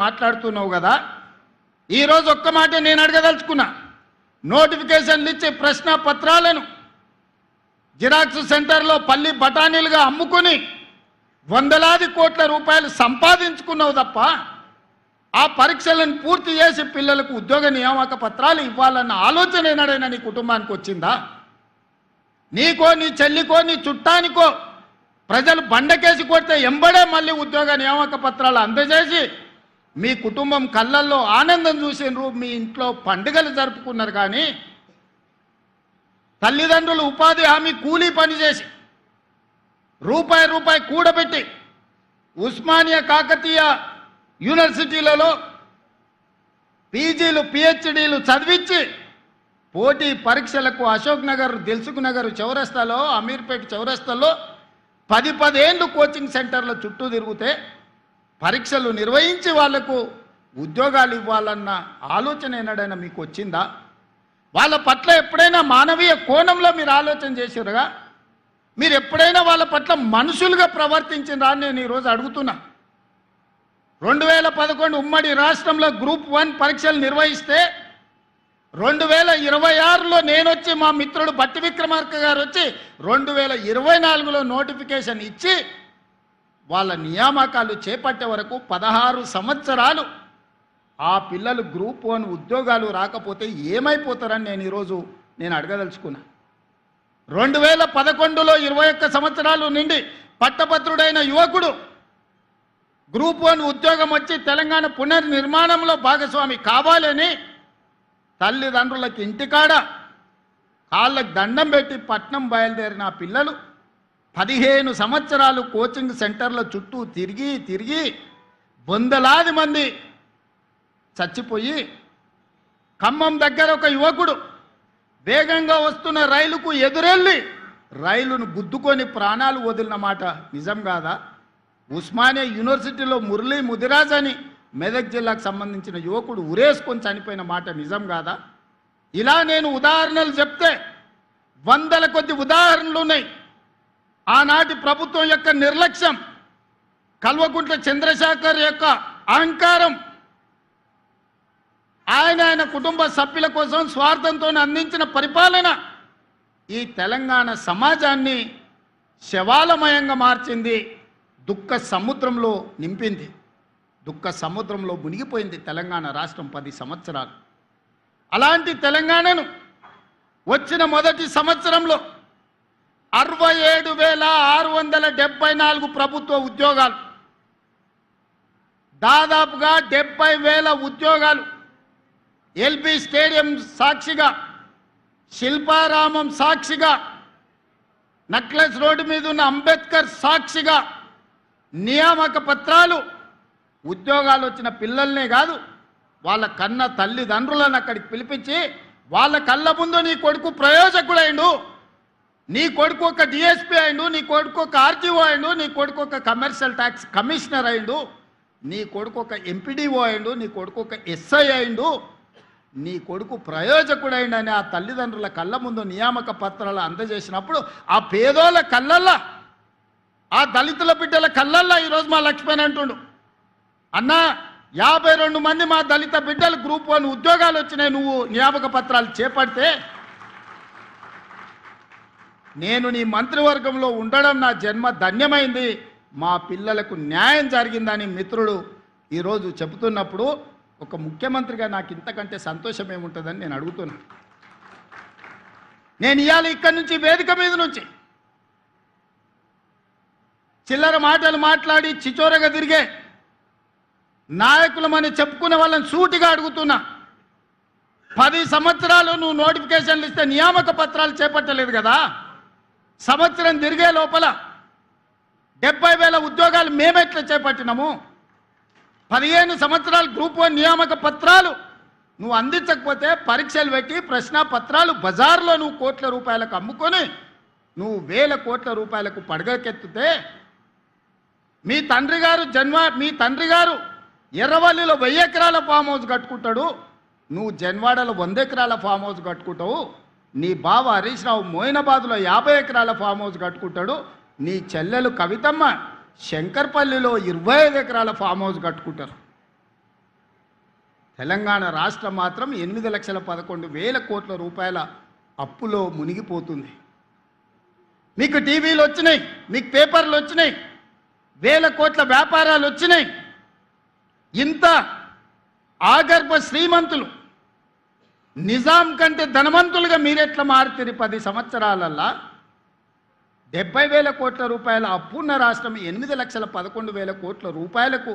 మాట్లాడుతున్నావు కదా, ఈరోజు ఒక్క మాట నేను అడగదలుచుకున్నా. నోటిఫికేషన్లు ఇచ్చే ప్రశ్న పత్రాలను జిరాక్స్ సెంటర్లో పల్లి బఠానీలుగా అమ్ముకుని వందలాది కోట్ల రూపాయలు సంపాదించుకున్నావు తప్ప ఆ పరీక్షలను పూర్తి చేసి పిల్లలకు ఉద్యోగ నియామక పత్రాలు ఇవ్వాలన్న ఆలోచన ఏనాడైనా నీ కుటుంబానికి వచ్చిందా? నీకో, నీ చెల్లికో, నీ చుట్టానికో ప్రజలు బండకేసి కొడితే ఎంబడే మళ్ళీ ఉద్యోగ నియామక పత్రాలు అందజేసి మీ కుటుంబం కళ్ళల్లో ఆనందం చూసినారు, మీ ఇంట్లో పండుగలు జరుపుకున్నారు. కానీ తల్లిదండ్రులు ఉపాధి హామీ కూలీ పనిచేసి రూపాయి కూడబెట్టి ఉస్మానియా కాకతీయ యూనివర్సిటీలలో పీజీలు పిహెచ్డీలు చదివించి పోటీ పరీక్షలకు అశోక్ నగర్, దిల్సుఖ్ నగర్ చౌరస్తాలో, అమీర్పేట చౌరస్తాలో 10 ఏళ్ళు కోచింగ్ సెంటర్ల చుట్టూ తిరిగితే పరీక్షలు నిర్వహించి వాళ్లకు ఉద్యోగాలు ఇవ్వాలన్న ఆలోచన ఏనాడైనా మీకు వచ్చిందా? వాళ్ళ పట్ల ఎప్పుడైనా మానవీయ కోణంలో మీరు ఆలోచన చేశారుగా? మీరు ఎప్పుడైనా వాళ్ళ పట్ల మనుషులుగా ప్రవర్తించిందా అని నేను ఈరోజు అడుగుతున్నా. 2011 ఉమ్మడి రాష్ట్రంలో గ్రూప్ 1 పరీక్షలు నిర్వహిస్తే 2026లో నేను వచ్చి, మా మిత్రుడు బట్టి విక్రమార్క గారు వచ్చి 2024లో నోటిఫికేషన్ ఇచ్చి వాళ్ళ నియామకాలు చేపట్టే వరకు 16 సంవత్సరాలు ఆ పిల్లలు గ్రూప్ 1 ఉద్యోగాలు రాకపోతే ఏమైపోతారని నేను ఈరోజు అడగదలుచుకున్నా. 2011లో 21 సంవత్సరాలు నిండి పట్టభద్రుడైన యువకుడు గ్రూప్ 1 ఉద్యోగం వచ్చి తెలంగాణ పునర్నిర్మాణంలో భాగస్వామి కావాలని తల్లిదండ్రులకు ఇంటికాడ కాళ్ళకు దండం పెట్టి పట్నం బయలుదేరిన ఆ పిల్లలు 15 సంవత్సరాలు కోచింగ్ సెంటర్ల చుట్టూ తిరిగి వందలాది మంది చచ్చిపోయి, ఖమ్మం దగ్గర ఒక యువకుడు వేగంగా వస్తున్న రైలుకు ఎదురెళ్ళి రైలును గుద్దుకొని ప్రాణాలు వదిలిన మాట నిజం కాదా? ఉస్మానియా యూనివర్సిటీలో మురళీ ముదిరాజ్ అని మెదక్ జిల్లాకు సంబంధించిన యువకుడు ఉరేసుకొని చనిపోయిన మాట నిజం కాదా? ఇలా నేను ఉదాహరణలు చెప్తే వందల కొద్ది ఉదాహరణలు ఉన్నాయి. ఆనాటి ప్రభుత్వం యొక్క నిర్లక్ష్యం, కల్వకుంట్ల చంద్రశేఖర్ యొక్క అహంకారం, ఆయన కుటుంబ సభ్యుల కోసం స్వార్థంతో అందించిన పరిపాలన ఈ తెలంగాణ సమాజాన్ని శవాలమయంగా మార్చింది, దుఃఖ సముద్రంలో నింపింది, దుఃఖ సముద్రంలో మునిగిపోయింది తెలంగాణ రాష్ట్రం 10 సంవత్సరాలు. అలాంటి తెలంగాణను వచ్చిన మొదటి సంవత్సరంలో 67,674 ప్రభుత్వ ఉద్యోగాలు, దాదాపుగా 70,000 ఉద్యోగాలు ఎల్బీ స్టేడియం సాక్షిగా, శిల్పారామం సాక్షిగా, నక్లెస్ రోడ్డు మీద ఉన్న అంబేద్కర్ సాక్షిగా నియామక పత్రాలు, ఉద్యోగాలు వచ్చిన పిల్లల్నే కాదు వాళ్ళ కన్న తల్లిదండ్రులను అక్కడికి పిలిపించి వాళ్ళ కళ్ళ ముందు నీ కొడుకు ప్రయోజకుడైండు, నీ కొడుకు ఒక డిఎస్పీ అయిండు, నీ కొడుకు ఒక ఆర్టీఓ అయిండు, నీ కొడుకు ఒక కమర్షియల్ ట్యాక్స్ కమిషనర్ అయిండు, నీ కొడుకు ఒక ఎంపీడీఓ అయిండు, నీ కొడుకు ఒక ఎస్ఐ అయిండు, నీ కొడుకు ప్రయోజకుడైండని ఆ తల్లిదండ్రుల కళ్ళ ముందు నియామక పత్రాలు అందజేసినప్పుడు ఆ పేదోళ్ళ కళ్ళల్లా, ఆ దళితుల బిడ్డల కళ్ళల్లా ఈరోజు మా లక్ష్మణ్ అంటుండు, అన్నా 52 మంది మా దళిత బిడ్డలు గ్రూప్ 1 ఉద్యోగాలు వచ్చినాయి, నువ్వు నియామక పత్రాలు చేపడితే నేను నీ మంత్రివర్గంలో ఉండడం నా జన్మ ధన్యమైంది, మా పిల్లలకు న్యాయం జరిగిందని మిత్రుడు ఈరోజు చెబుతున్నప్పుడు ఒక ముఖ్యమంత్రిగా నాకు ఇంతకంటే సంతోషం ఏముంటుందని నేను అడుగుతున్నా. నేను ఇవాళ ఇక్కడి నుంచి వేదిక మీద నుంచి చిల్లర మాటలు మాట్లాడి చిచోరగా తిరిగే నాయకులమని చెప్పుకునే వాళ్ళని సూటిగా అడుగుతున్నా. 10 సంవత్సరాలు నువ్వు నోటిఫికేషన్లు ఇస్తే నియామక పత్రాలు చేపట్టలేదు కదా, సంవత్సరం తిరిగే లోపల 70,000 ఉద్యోగాలు మేమెట్లా చేపట్టినాము? 15 సంవత్సరాలు గ్రూప్ 1 నియామక పత్రాలు నువ్వు అందించకపోతే పరీక్షలు పెట్టి ప్రశ్న పత్రాలు బజార్లో నువ్వు కోట్ల రూపాయలకు అమ్ముకొని నువ్వు వేల కోట్ల రూపాయలకు పడగకెత్తితే మీ తండ్రి గారు ఎర్రవల్లిలో 1000 ఎకరాల ఫామ్ హౌస్ కట్టుకుంటాడు, నువ్వు జన్వాడలో 100 ఎకరాల ఫామ్ హౌస్ కట్టుకుంటావు, నీ బావ హరీష్ రావు మోయినాబాద్లో 50 ఎకరాల ఫామ్ హౌస్ కట్టుకుంటాడు, నీ చెల్లెలు కవితమ్మ శంకర్పల్లిలో 25 ఎకరాల ఫామ్ హౌస్ కట్టుకుంటారు. తెలంగాణ రాష్ట్రం మాత్రం 8,11,000 కోట్ల రూపాయల అప్పులో మునిగిపోతుంది. మీకు టీవీలు వచ్చినాయి, మీకు పేపర్లు వచ్చినాయి, 1,000 కోట్ల వ్యాపారాలు వచ్చినాయి. ఇంత ఆగర్భ శ్రీమంతులు, నిజాం కంటే ధనవంతులుగా మీరెట్లా మారుతారు? 10 సంవత్సరాలల్లా 70,000 కోట్ల రూపాయల అప్పున్న రాష్ట్రం 8,11,000 కోట్ల రూపాయలకు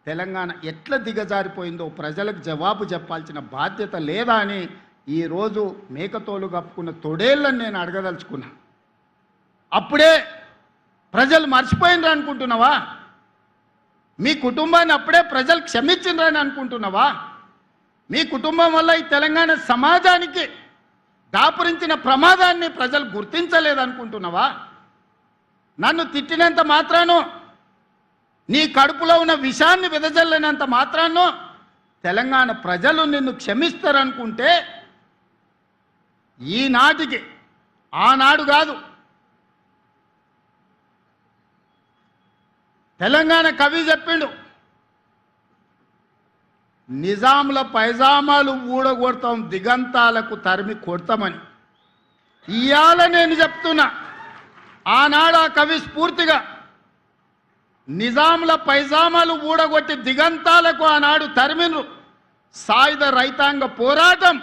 తెలంగాణ ఎట్లా దిగజారిపోయిందో ప్రజలకు జవాబు చెప్పాల్సిన బాధ్యత లేదా అని ఈరోజు మేకతోలు కప్పుకున్న తొడేళ్ళని నేను అడగదలుచుకున్నా. అప్పుడే ప్రజలు మర్చిపోయినరు అనుకుంటున్నావా? మీ కుటుంబాన్ని అప్పుడే ప్రజలు క్షమించినరని అనుకుంటున్నావా? మీ కుటుంబం వల్ల ఈ తెలంగాణ సమాజానికి దాపురించిన ప్రమాదాన్ని ప్రజలు గుర్తించలేదనుకుంటున్నావా? నన్ను తిట్టినంత మాత్రానో, నీ కడుపులో ఉన్న విషాన్ని వెదజల్లినంత మాత్రానో తెలంగాణ ప్రజలు నిన్ను క్షమిస్తారనుకుంటే ఈనాటికి, ఆనాడు కాదు, తెలంగాణ కవి చెప్పిండు, నిజాముల పైజామాలు ఊడగొడతాం, దిగంతాలకు తరిమి కొడతామని. ఇవాళ నేను చెప్తున్నా, ఆనాడు ఆ కవి స్ఫూర్తిగా నిజాముల పైజామాలు ఊడగొట్టి దిగంతాలకు ఆనాడు తరిమిను సాయుధ రైతాంగ పోరాటం.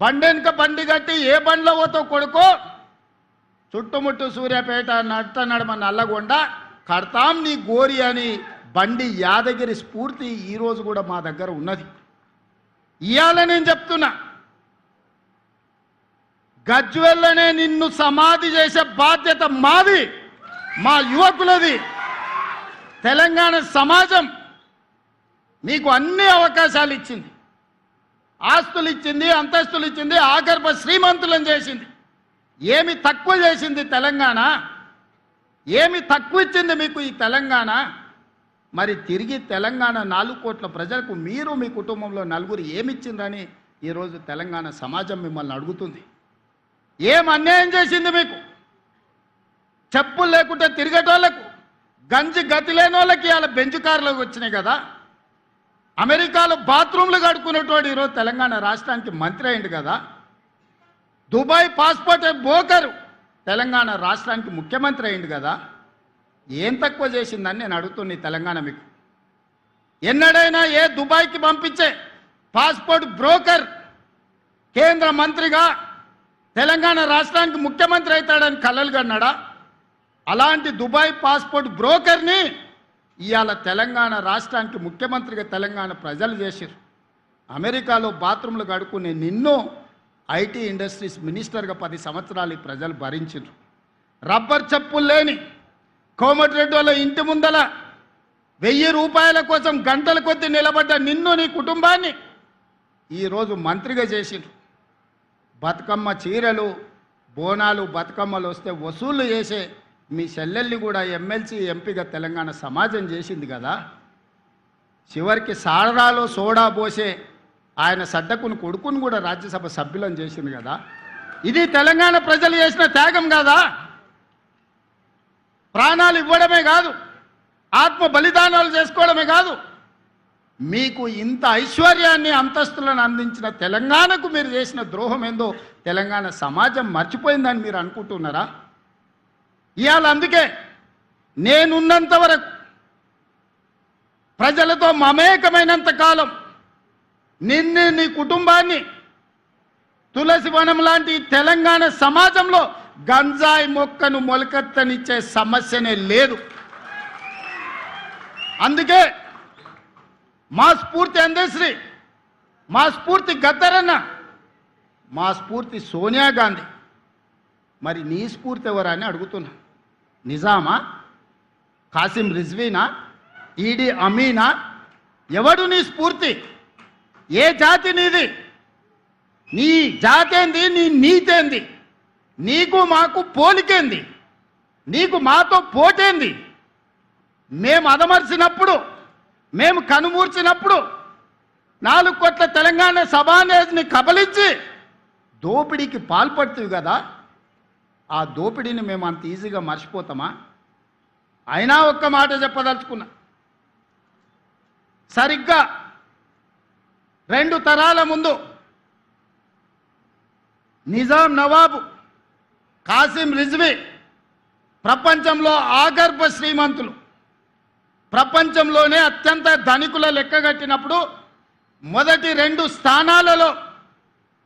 బండెనక బండి కట్టి ఏ బండ్లో పోతో కొడుకో, చుట్టుముట్టు సూర్యాపేట నట్ట నడమ నల్లగొండ కడతాం నీ గోరి అని బండి యాదగిరి స్ఫూర్తి ఈరోజు కూడా మా దగ్గర ఉన్నది. ఇవాళ నేను చెప్తున్నా, గజ్వెల్లనే నిన్ను సమాధి చేసే బాధ్యత మాది, మా యువకులది. తెలంగాణ సమాజం మీకు అన్ని అవకాశాలు ఇచ్చింది, ఆస్తులు ఇచ్చింది, అంతస్తులు ఇచ్చింది, ఆగర్భ శ్రీమంతులను చేసింది. ఏమి తక్కువ చేసింది తెలంగాణ? ఏమి తక్కువ ఇచ్చింది మీకు ఈ తెలంగాణ? మరి తిరిగి తెలంగాణ 4 కోట్ల ప్రజలకు మీరు మీ కుటుంబంలో నలుగురు ఏమిచ్చిందని ఈరోజు తెలంగాణ సమాజం మిమ్మల్ని అడుగుతుంది. ఏం అన్యాయం చేసింది మీకు? చెప్పులు లేకుంటే తిరిగేటోళ్లకు, గంజి గతి లేని వాళ్ళకి ఇలా బెంచ్ కార్లకు వచ్చినాయి కదా. అమెరికాలో బాత్రూమ్లు కడుక్కునేటోడు ఈరోజు తెలంగాణ రాష్ట్రానికి మంత్రి అయింది కదా. దుబాయ్ పాస్పోర్ట్ బోకరు తెలంగాణ రాష్ట్రానికి ముఖ్యమంత్రి అయింది కదా. ఏం తక్కువ చేసిందని నేను అడుగుతున్నా తెలంగాణ మీకు. ఎన్నడైనా ఏ దుబాయ్కి పంపించే పాస్పోర్ట్ బ్రోకర్ కేంద్ర మంత్రిగా తెలంగాణ రాష్ట్రానికి ముఖ్యమంత్రి అవుతాడని కలలు కన్నాడా? అలాంటి దుబాయ్ పాస్పోర్ట్ బ్రోకర్ని ఇవాళ తెలంగాణ రాష్ట్రానికి ముఖ్యమంత్రిగా తెలంగాణ ప్రజలు చేశారు. అమెరికాలో బాత్రూంలు కడుక్కునే నిన్ను ఐటీ ఇండస్ట్రీస్ మినిస్టర్గా 10 సంవత్సరాలు ప్రజలు భరించారు. రబ్బర్ చెప్పులు లేని కోమటిరెడ్డి వాళ్ళ ఇంటి ముందల 1000 రూపాయల కోసం గంటల కొద్దీ నిలబడ్డ నిన్ను, నీ కుటుంబాన్ని ఈరోజు మంత్రిగా చేసిండ్రు. బతుకమ్మ చీరలు, బోనాలు, బతుకమ్మలు వస్తే వసూలు చేసే మీ చెల్లెల్ని కూడా ఎమ్మెల్సీ, ఎంపీగా తెలంగాణ సమాజం చేసింది కదా. చివరికి సారాలో సోడా పోసే ఆయన సడ్డకుని కొడుకుని కూడా రాజ్యసభ సభ్యులను చేసింది కదా. ఇది తెలంగాణ ప్రజలు చేసిన త్యాగం కాదా? ప్రాణాలు ఇవ్వడమే కాదు, ఆత్మ బలిదానాలు చేసుకోవడమే కాదు, మీకు ఇంత ఐశ్వర్యాన్ని, అంతస్తులను అందించిన తెలంగాణకు మీరు చేసిన ద్రోహం ఏందో తెలంగాణ సమాజం మర్చిపోయిందని మీరు అనుకుంటున్నారా? ఇవాళ అందుకే నేనున్నంత వరకు, ప్రజలతో మమేకమైనంత కాలం నిన్ను, నీ కుటుంబాన్ని తులసి వనం లాంటి తెలంగాణ సమాజంలో గంజాయి మొక్కను మొలకెత్తనిచ్చే సమస్యనే లేదు. అందుకే మా స్ఫూర్తి అందశ్రీ, మా స్ఫూర్తి గద్దరన్న, మా స్ఫూర్తి సోనియా గాంధీ. మరి నీ స్ఫూర్తి ఎవరని అడుగుతున్నా. నిజామా? కాసిం రిజ్వీనా? ఈడీ అమీనా? ఎవడు నీ స్ఫూర్తి? ఏ జాతి నీది? నీ జాతేంది? నీ నీతేంది? నీకు మాకు పోలికేంది? నీకు మాతో పోటేంది? మేము అదమర్చినప్పుడు, మేము కనుమూర్చినప్పుడు 4 కోట్ల తెలంగాణ సభానేజ్ని కబలించి దోపిడీకి పాల్పడుతుంది కదా. ఆ దోపిడీని మేము అంత ఈజీగా మర్చిపోతామా? అయినా ఒక్క మాట చెప్పదలుచుకున్నా. సరిగ్గా 2 తరాల ముందు నిజాం నవాబు కాసిం రిజ్వీ ప్రపంచంలో ఆగర్భ శ్రీమంతులు, ప్రపంచంలోనే అత్యంత ధనికుల లెక్కగట్టినప్పుడు మొదటి 2 స్థానాలలో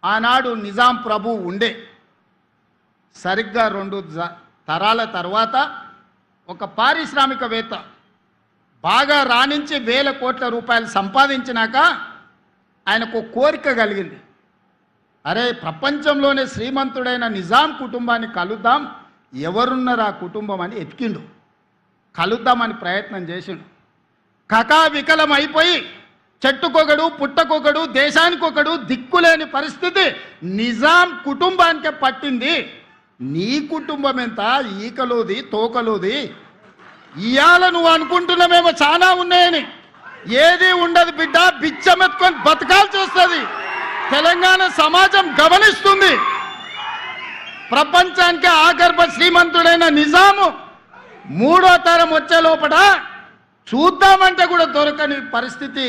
ఆనాడు నిజాం ప్రభు ఉండే. సరిగ్గా 2 తరాల తర్వాత ఒక పారిశ్రామికవేత్త బాగా రాణించి వేల కోట్ల రూపాయలు సంపాదించినాక ఆయనకు కోరిక కలిగింది. అరే, ప్రపంచంలోనే శ్రీమంతుడైన నిజాం కుటుంబాన్ని కలుద్దాం, ఎవరున్నారు ఆ కుటుంబం అని ఎతికిండు. కలుద్దామని ప్రయత్నం చేసిండు. కకావికలం అయిపోయి చెట్టుకొకడు పుట్టకొకడు దేశానికొకడు దిక్కులేని పరిస్థితి నిజాం కుటుంబానికే పట్టింది. నీ కుటుంబం ఎంత, ఈకలోది తోకలోది. ఇవాళ నువ్వు అనుకుంటున్నామేమో చాలా ఉన్నాయని, ఏది ఉండదు బిడ్డ. బిచ్చమెత్తుకొని బతకాల్సి వస్తుంది. తెలంగాణ సమాజం గమనిస్తుంది. ప్రపంచానికి ఆగర్భ శ్రీమంతుడైన నిజాము 3వ తరం వచ్చే లోపల చూద్దామంటే కూడా దొరకని పరిస్థితి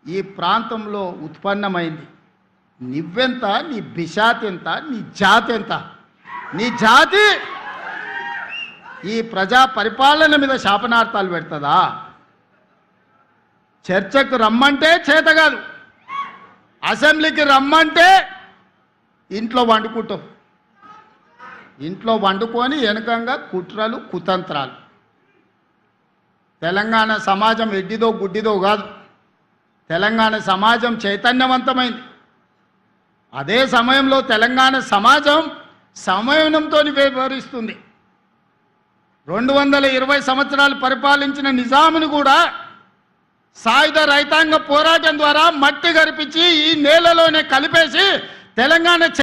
ఈ ప్రాంతంలో ఉత్పన్నమైంది. నువ్వెంత, నీ బిషాత్ ఎంత, నీ జాతి ఎంత? నీ జాతి ఈ ప్రజా పరిపాలన మీద శాపనార్థాలు పెడుతుందా? చర్చకు రమ్మంటే చేత కాదు, అసెంబ్లీకి రమ్మంటే ఇంట్లో వండుకుంటాం. ఇంట్లో వండుకొని వెనకంగా కుట్రలు కుతంత్రాలు. తెలంగాణ సమాజం ఎడ్డిదో గుడ్డిదో కాదు. తెలంగాణ సమాజం చైతన్యవంతమైంది. అదే సమయంలో తెలంగాణ సమాజం సంయమనంతో వ్యవహరిస్తుంది. 220 సంవత్సరాలు పరిపాలించిన నిజామును కూడా సాయుధ రైతాంగ పోరాటం ద్వారా మట్టి గరిపించి ఈ నేలలోనే కలిపేసి తెలంగాణ